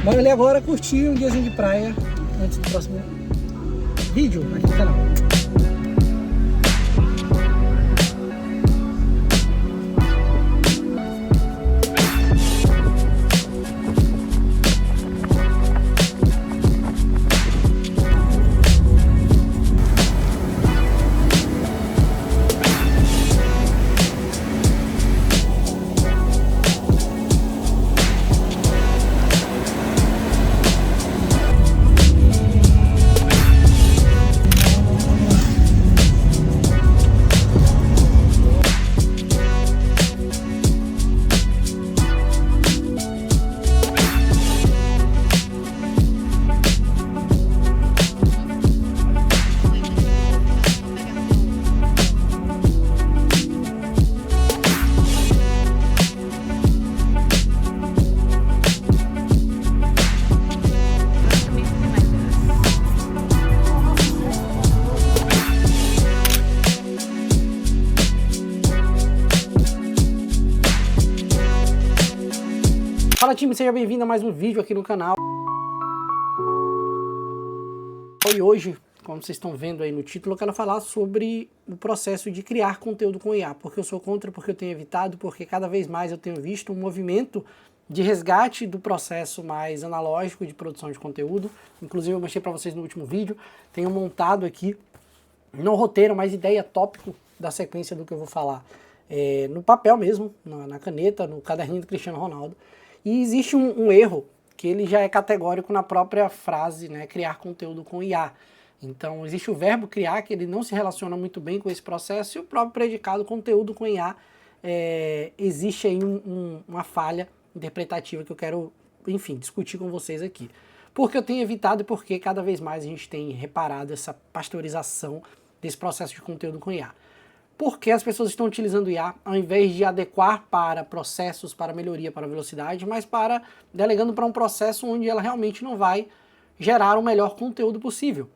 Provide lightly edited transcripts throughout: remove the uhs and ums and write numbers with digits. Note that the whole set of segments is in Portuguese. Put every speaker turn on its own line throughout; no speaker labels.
Bora ali agora curtir um diazinho de praia antes do próximo vídeo aqui no canal. Fala time, seja bem-vindo a mais um vídeo aqui no canal. E hoje, como vocês estão vendo aí no título, eu quero falar sobre o processo de criar conteúdo com IA. Porque eu sou contra, porque eu tenho evitado, porque cada vez mais eu tenho visto um movimento de resgate do processo mais analógico de produção de conteúdo. Inclusive eu mostrei para vocês no último vídeo, tenho montado aqui, não roteiro, mas ideia tópico da sequência do que eu vou falar. No papel mesmo, na caneta, no caderninho do Cristiano Ronaldo. E existe um erro que ele já é categórico na própria frase, né, criar conteúdo com IA. Então existe o verbo criar, que ele não se relaciona muito bem com esse processo, e o próprio predicado conteúdo com IA, existe aí uma falha interpretativa que eu quero, enfim, discutir com vocês aqui. Porque eu tenho evitado e porque cada vez mais a gente tem reparado essa pasteurização desse processo de conteúdo com IA. Porque as pessoas estão utilizando IA ao invés de adequar para processos, para melhoria, para velocidade, mas delegando para um processo onde ela realmente não vai gerar o melhor conteúdo possível.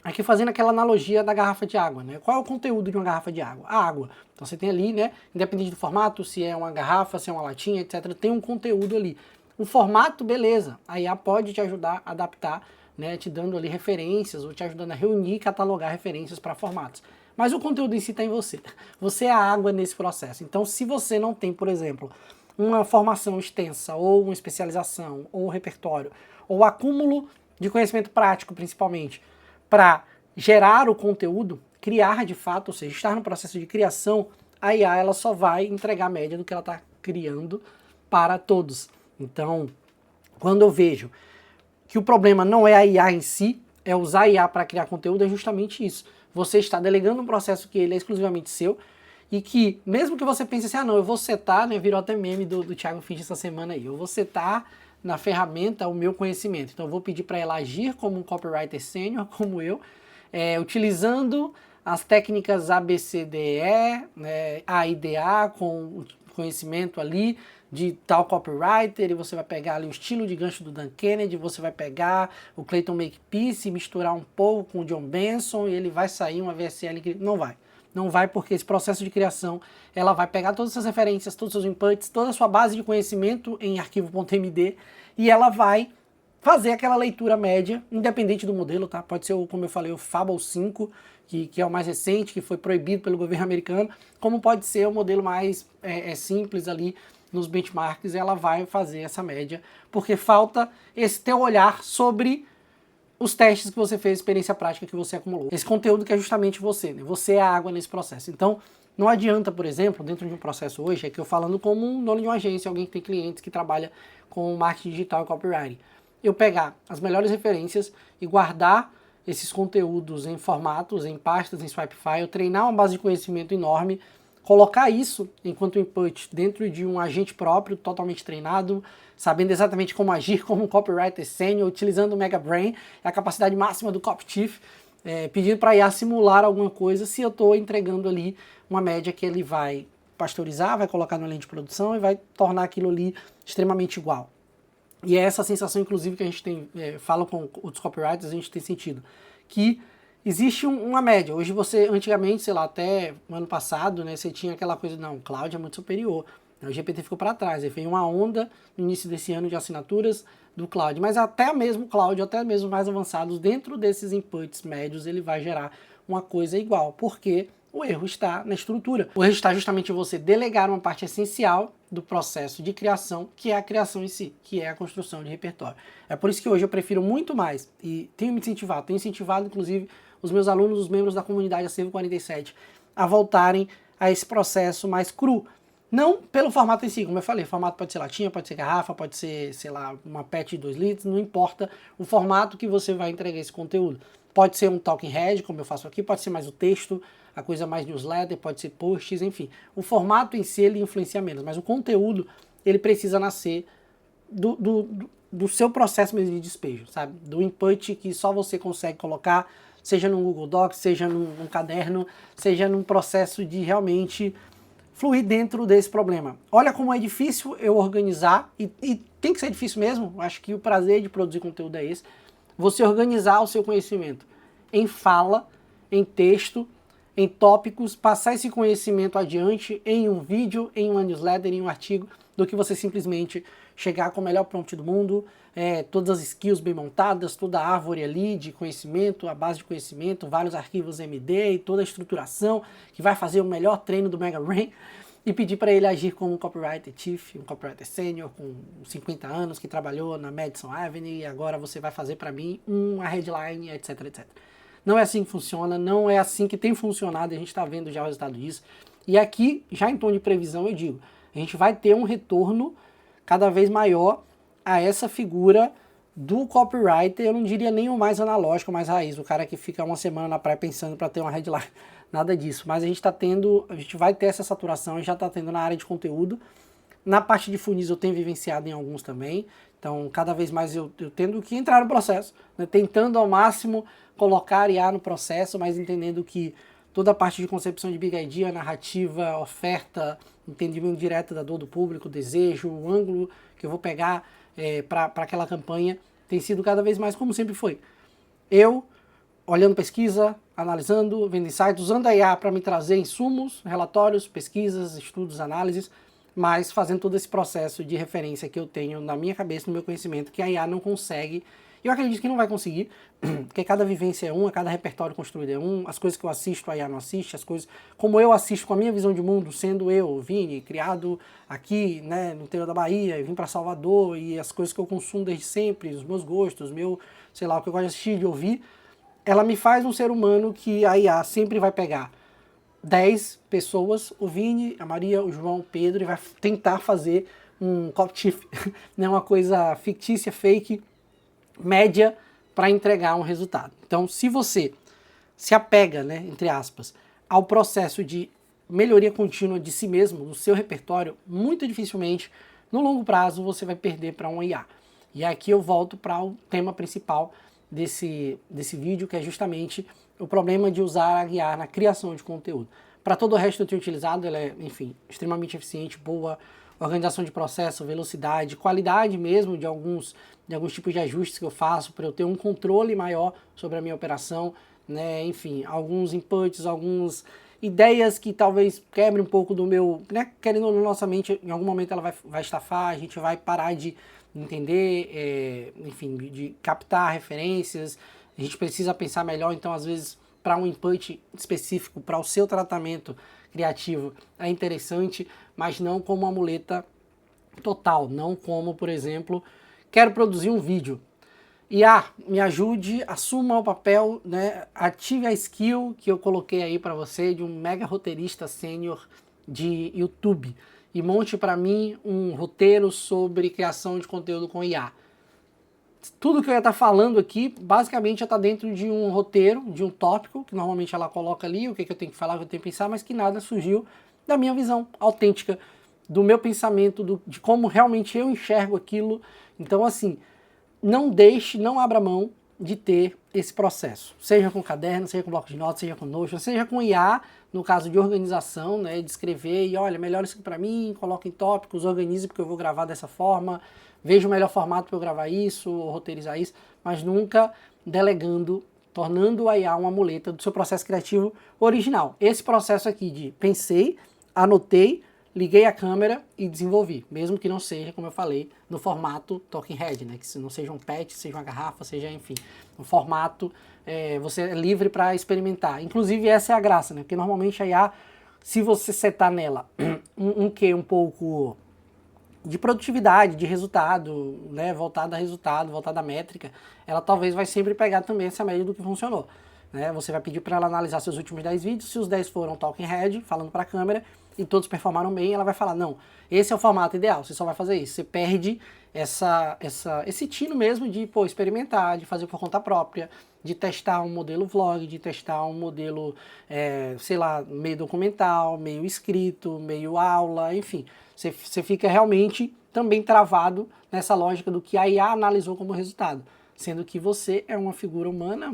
Aqui fazendo aquela analogia da garrafa de água, né? Qual é o conteúdo de uma garrafa de água? A água. Então você tem ali, né, independente do formato, se é uma garrafa, se é uma latinha, etc., tem um conteúdo ali. O formato, beleza, a IA pode te ajudar a adaptar, né, te dando ali referências, ou te ajudando a reunir e catalogar referências para formatos. Mas o conteúdo em si está em você. Você é a água nesse processo. Então, se você não tem, por exemplo, uma formação extensa, ou uma especialização, ou um repertório, ou acúmulo de conhecimento prático, principalmente, para gerar o conteúdo, criar de fato, ou seja, estar no processo de criação, a IA ela só vai entregar a média do que ela está criando para todos. Então, quando eu vejo que o problema não é a IA em si, é usar a IA para criar conteúdo, é justamente isso. Você está delegando um processo que ele é exclusivamente seu e que, mesmo que você pense assim, ah não, eu vou setar, né, virou até meme do Thiago Finch essa semana aí, eu vou setar na ferramenta o meu conhecimento. Então eu vou pedir para ela agir como um copywriter sênior, como eu, utilizando as técnicas ABCDE, né, AIDA, com conhecimento ali de tal copywriter, e você vai pegar ali o estilo de gancho do Dan Kennedy, você vai pegar o Clayton Makepeace e misturar um pouco com o John Benson e ele vai sair uma VSL que não vai. Não vai, porque esse processo de criação, ela vai pegar todas essas referências, todos os seus inputs, toda a sua base de conhecimento em arquivo.md e ela vai fazer aquela leitura média, independente do modelo, tá? Pode ser, como eu falei, o Fable 5, que é o mais recente, que foi proibido pelo governo americano, como pode ser o modelo mais simples ali, nos benchmarks, ela vai fazer essa média, porque falta esse teu olhar sobre os testes que você fez, experiência prática que você acumulou. Esse conteúdo que é justamente você, né? Você é a água nesse processo. Então, não adianta, por exemplo, dentro de um processo hoje, que eu falando como um dono de uma agência, alguém que tem clientes que trabalha com marketing digital e copywriting, eu pegar as melhores referências e guardar esses conteúdos em formatos, em pastas, em swipe file, treinar uma base de conhecimento enorme, colocar isso enquanto input dentro de um agente próprio, totalmente treinado, sabendo exatamente como agir como um copywriter sênior, utilizando o Mega Brain, a capacidade máxima do CopTiff, pedindo para a IA simular alguma coisa, se eu estou entregando ali uma média que ele vai pasteurizar, vai colocar na linha de produção e vai tornar aquilo ali extremamente igual. E é essa sensação, inclusive, que a gente tem, fala com outros copywriters, a gente tem sentido, que existe uma média. Hoje você, antigamente, sei lá, até o ano passado, né, você tinha aquela coisa, não, o cloud é muito superior. O GPT ficou para trás, ele veio uma onda no início desse ano de assinaturas do cloud, mas até mesmo cloud, até mesmo mais avançados, dentro desses inputs médios, ele vai gerar uma coisa igual, porque o erro está na estrutura. O erro está justamente em você delegar uma parte essencial do processo de criação, que é a criação em si, que é a construção de repertório. É por isso que hoje eu prefiro muito mais, e tenho incentivado inclusive os meus alunos, os membros da comunidade Acervo 47, a voltarem a esse processo mais cru. Não pelo formato em si, como eu falei, o formato pode ser latinha, pode ser garrafa, pode ser, sei lá, uma PET de 2 litros, não importa o formato que você vai entregar esse conteúdo. Pode ser um talking head, como eu faço aqui, pode ser mais o texto, a coisa mais newsletter, pode ser posts, enfim. O formato em si ele influencia menos, mas o conteúdo ele precisa nascer do seu processo mesmo de despejo, sabe? Do input que só você consegue colocar, seja no Google Docs, seja num caderno, seja num processo de realmente fluir dentro desse problema. Olha como é difícil eu organizar, e tem que ser difícil mesmo, acho que o prazer de produzir conteúdo é esse, você organizar o seu conhecimento em fala, em texto, em tópicos, passar esse conhecimento adiante em um vídeo, em uma newsletter, em um artigo, do que você simplesmente chegar com o melhor prompt do mundo, todas as skills bem montadas, toda a árvore ali de conhecimento, a base de conhecimento, vários arquivos MD e toda a estruturação que vai fazer o melhor treino do Mega Brain e pedir para ele agir como um copywriter chief, um copywriter sênior com 50 anos que trabalhou na Madison Avenue e agora você vai fazer para mim uma headline, etc, etc. Não é assim que funciona, não é assim que tem funcionado e a gente está vendo já o resultado disso. E aqui, já em tom de previsão, eu digo, a gente vai ter um retorno cada vez maior a essa figura do copywriter, eu não diria nem o mais analógico, o mais raiz, o cara que fica uma semana na praia pensando para ter uma headline, nada disso. Mas a gente vai ter essa saturação, a gente já está tendo na área de conteúdo. Na parte de funis eu tenho vivenciado em alguns também, então cada vez mais eu tendo que entrar no processo, né, tentando ao máximo colocar IA no processo, mas entendendo que toda a parte de concepção de Big Idea, narrativa, oferta, entendimento direto da dor do público, desejo, o ângulo que eu vou pegar para aquela campanha, tem sido cada vez mais como sempre foi. Eu, olhando pesquisa, analisando, vendo insights, usando a IA para me trazer insumos, relatórios, pesquisas, estudos, análises, mas fazendo todo esse processo de referência que eu tenho na minha cabeça, no meu conhecimento, que a IA não consegue. Eu acredito que não vai conseguir, porque cada vivência é uma, cada repertório construído é um, as coisas que eu assisto, a IA não assiste, as coisas como eu assisto com a minha visão de mundo, sendo eu, Vini, criado aqui, né, no interior da Bahia, e vim para Salvador, e as coisas que eu consumo desde sempre, os meus gostos, sei lá, o que eu gosto de assistir, de ouvir, ela me faz um ser humano que a IA sempre vai pegar 10 pessoas, o Vini, a Maria, o João, o Pedro, e vai tentar fazer um copy chief, né, uma coisa fictícia, fake, média para entregar um resultado. Então, se você se apega, né, entre aspas, ao processo de melhoria contínua de si mesmo, do seu repertório, muito dificilmente, no longo prazo, você vai perder para um IA. E aqui eu volto para o tema principal desse vídeo, que é justamente o problema de usar a IA na criação de conteúdo. Para todo o resto eu tenho utilizado, ela é, enfim, extremamente eficiente, boa, organização de processo, velocidade, qualidade mesmo de alguns tipos de ajustes que eu faço para eu ter um controle maior sobre a minha operação, né? Enfim, alguns inputs, algumas ideias que talvez quebrem um pouco do meu, né? Querendo ou não, nossa mente, em algum momento ela vai estafar, a gente vai parar de entender, enfim, de captar referências, a gente precisa pensar melhor, então às vezes para um input específico, para o seu tratamento criativo é interessante, mas não como uma muleta total, não como, por exemplo, quero produzir um vídeo. Me ajude, assuma o papel, né, ative a skill que eu coloquei aí para você de um mega roteirista sênior de YouTube e monte para mim um roteiro sobre criação de conteúdo com IA. Tudo que eu ia estar falando aqui, basicamente já está dentro de um roteiro, de um tópico, que normalmente ela coloca ali, o que eu tenho que falar, o que eu tenho que pensar, mas que nada surgiu da minha visão autêntica, do meu pensamento, de como realmente eu enxergo aquilo. Então, assim, não abra mão de ter esse processo, seja com caderno, seja com bloco de notas, seja com Notion, seja com IA, no caso de organização, né, de escrever e olha, melhora isso aqui para mim, coloque em tópicos, organize porque eu vou gravar dessa forma, veja o melhor formato para eu gravar isso, ou roteirizar isso, mas nunca delegando, tornando a IA uma muleta do seu processo criativo original. Esse processo aqui de pensei, anotei, liguei a câmera e desenvolvi, mesmo que não seja, como eu falei, no formato Talking Head, né? Que se não seja um pet, seja uma garrafa, seja, enfim, um formato, você é livre para experimentar. Inclusive, essa é a graça, né? Porque normalmente a IA, se você setar nela um pouco de produtividade, de resultado, né, voltada a resultado, voltada a métrica, ela talvez vai sempre pegar também essa média do que funcionou. Né? Você vai pedir para ela analisar seus últimos 10 vídeos, se os 10 foram talking head, falando para a câmera, e todos performaram bem, ela vai falar, não, esse é o formato ideal, você só vai fazer isso. Você perde esse tino mesmo de experimentar, de fazer por conta própria, de testar um modelo vlog, de testar um modelo, sei lá, meio documental, meio escrito, meio aula, enfim. Você fica realmente também travado nessa lógica do que a IA analisou como resultado, sendo que você é uma figura humana,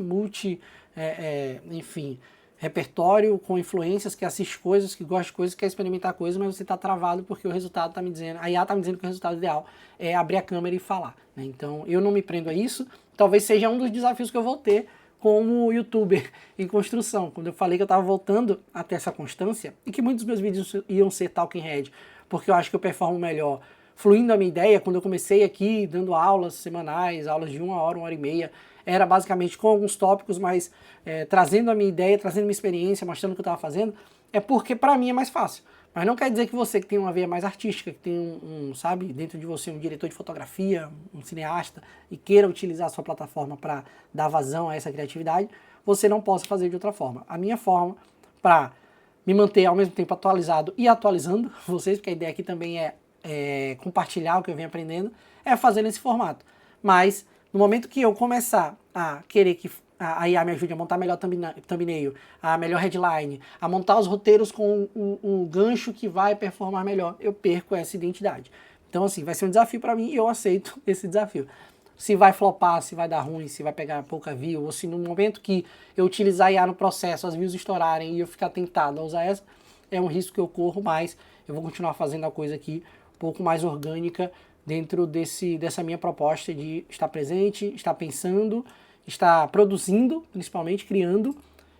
enfim, repertório com influências, que assiste coisas, que gosta de coisas, quer experimentar coisas, mas você está travado porque o resultado está me dizendo, a IA está me dizendo que o resultado ideal é abrir a câmera e falar. Né? Então eu não me prendo a isso, talvez seja um dos desafios que eu vou ter como youtuber em construção, quando eu falei que eu estava voltando a ter essa constância e que muitos dos meus vídeos iam ser talking head, porque eu acho que eu performo melhor fluindo a minha ideia. Quando eu comecei aqui dando aulas semanais, aulas de 1 hora e meia, era basicamente com alguns tópicos, mas trazendo a minha ideia, trazendo a minha experiência, mostrando o que eu estava fazendo, é porque para mim é mais fácil. Mas não quer dizer que você que tem uma veia mais artística, que tem sabe, dentro de você um diretor de fotografia, um cineasta, e queira utilizar a sua plataforma para dar vazão a essa criatividade, você não possa fazer de outra forma. A minha forma para me manter ao mesmo tempo atualizado e atualizando vocês, porque a ideia aqui também é compartilhar o que eu venho aprendendo, é fazer nesse formato. Mas no momento que eu começar a querer que a IA me ajude a montar melhor thumbnail, a melhor headline, a montar os roteiros com um gancho que vai performar melhor, eu perco essa identidade. Então assim, vai ser um desafio para mim e eu aceito esse desafio. Se vai flopar, se vai dar ruim, se vai pegar pouca view, ou se no momento que eu utilizar a IA no processo, as views estourarem e eu ficar tentado a usar essa, é um risco que eu corro, mas eu vou continuar fazendo a coisa aqui um pouco mais orgânica dentro dessa minha proposta de estar presente, estar pensando, estar produzindo, principalmente criando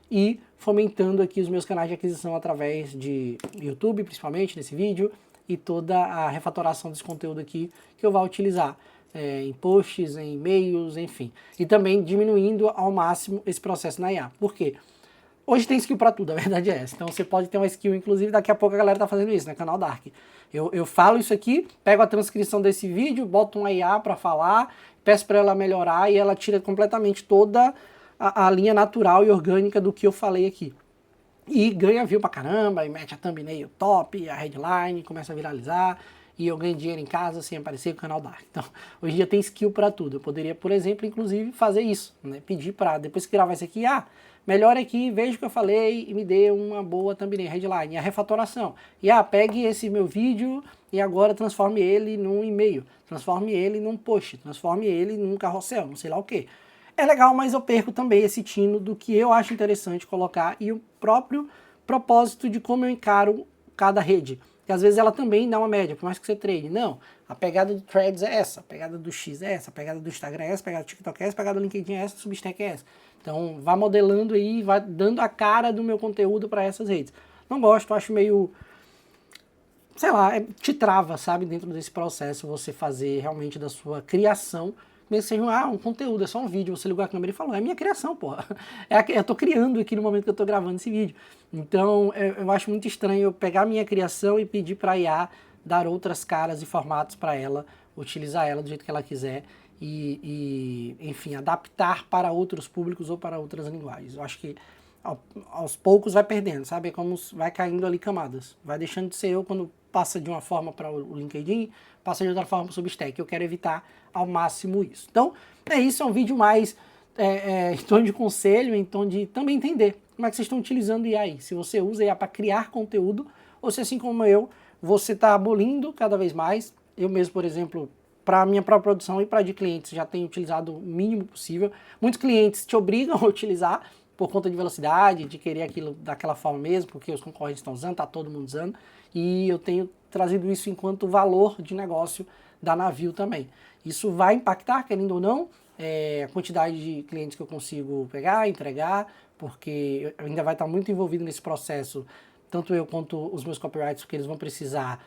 e fomentando aqui os meus canais de aquisição através de YouTube, principalmente nesse vídeo, e toda a refatoração desse conteúdo aqui que eu vou utilizar em posts, em e-mails, enfim. E também diminuindo ao máximo esse processo na IA. Por quê? Hoje tem skill para tudo, a verdade é essa. Então você pode ter uma skill, inclusive daqui a pouco a galera tá fazendo isso, né? Canal Dark. Eu falo isso aqui, pego a transcrição desse vídeo, boto uma IA para falar, peço para ela melhorar e ela tira completamente toda a linha natural e orgânica do que eu falei aqui. E ganha view pra caramba, e mete a thumbnail top, a headline, começa a viralizar, e eu ganho dinheiro em casa sem aparecer com o canal Dark. Então, hoje em dia tem skill para tudo. Eu poderia, por exemplo, inclusive fazer isso, né? Pedir para, depois que gravar isso aqui, melhor aqui, veja o que eu falei e me dê uma boa thumbnail, headline, e a refatoração. E pegue esse meu vídeo e agora transforme ele num e-mail, transforme ele num post, transforme ele num carrossel, não sei lá o que. É legal, mas eu perco também esse tino do que eu acho interessante colocar e o próprio propósito de como eu encaro cada rede. Que às vezes ela também dá uma média, por mais que você treine. Não, a pegada do Threads é essa, a pegada do X é essa, a pegada do Instagram é essa, a pegada do TikTok é essa, a pegada do LinkedIn é essa, do Substack é essa. Então vá modelando aí, vai dando a cara do meu conteúdo para essas redes. Não gosto, acho meio, sei lá, te trava, sabe, dentro desse processo você fazer realmente da sua criação, mesmo que seja um conteúdo, é só um vídeo, você ligou a câmera e falou, é minha criação, porra. Eu tô criando aqui no momento que eu tô gravando esse vídeo. Então eu acho muito estranho eu pegar a minha criação e pedir para a IA dar outras caras e formatos para ela, utilizar ela do jeito que ela quiser enfim, adaptar para outros públicos ou para outras linguagens. Eu acho que aos poucos vai perdendo, sabe? É como vai caindo ali camadas. Vai deixando de ser eu quando passa de uma forma para o LinkedIn, passa de outra forma para o Substack. Eu quero evitar ao máximo isso. Então, isso é um vídeo mais em tom de conselho, em tom de também entender como é que vocês estão utilizando IA aí. Se você usa IA para criar conteúdo, ou se assim como eu, você está abolindo cada vez mais. Eu mesmo, por exemplo, para a minha própria produção e para de clientes, já tenho utilizado o mínimo possível. Muitos clientes te obrigam a utilizar por conta de velocidade, de querer aquilo daquela forma mesmo, porque os concorrentes estão usando, está todo mundo usando, e eu tenho trazido isso enquanto valor de negócio da Navio também. Isso vai impactar, querendo ou não, a quantidade de clientes que eu consigo pegar, entregar, porque ainda vai estar muito envolvido nesse processo tanto eu quanto os meus copywriters, porque eles vão precisar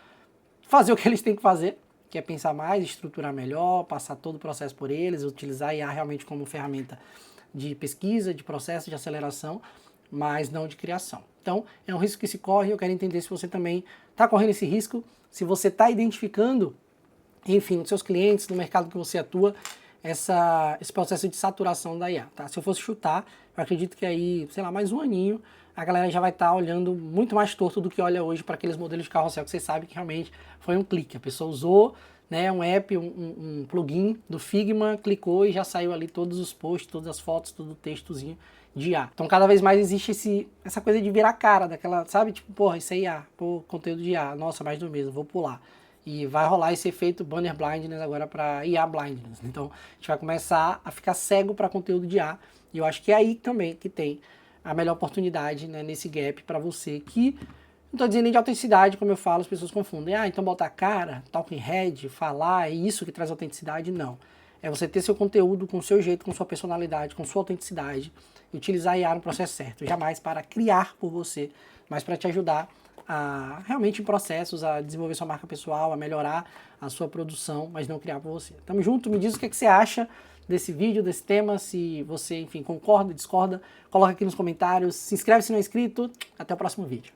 fazer o que eles têm que fazer, que é pensar mais, estruturar melhor, passar todo o processo por eles, utilizar a IA realmente como ferramenta de pesquisa, de processo, de aceleração, mas não de criação. Então, é um risco que se corre, eu quero entender se você também está correndo esse risco, se você está identificando, enfim, nos seus clientes, no mercado que você atua, esse processo de saturação da IA, tá? Se eu fosse chutar, eu acredito que aí, sei lá, mais um aninho, a galera já vai estar olhando muito mais torto do que olha hoje para aqueles modelos de carrossel que vocês sabem que realmente foi um clique. A pessoa usou, né, um app, um plugin do Figma, clicou e já saiu ali todos os posts, todas as fotos, todo o textozinho de IA. Então cada vez mais existe essa coisa de virar cara daquela, sabe? Tipo, porra, isso é IA, pô, conteúdo de IA, nossa, mais do mesmo, vou pular. E vai rolar esse efeito banner blindness agora para IA blindness. Então a gente vai começar a ficar cego para conteúdo de IA. E eu acho que é aí também que tem a melhor oportunidade, né, nesse gap para você que, não estou dizendo nem de autenticidade, como eu falo, as pessoas confundem. Ah, então botar cara, talking head, falar, é isso que traz autenticidade? Não. É você ter seu conteúdo com o seu jeito, com sua personalidade, com sua autenticidade e utilizar a IA no processo certo. Jamais para criar por você, mas para te ajudar a realmente em processos, a desenvolver sua marca pessoal, a melhorar a sua produção, mas não criar por você. Tamo junto, me diz o que você acha desse vídeo, desse tema, se você, enfim, concorda, discorda, coloca aqui nos comentários, se inscreve se não é inscrito, até o próximo vídeo.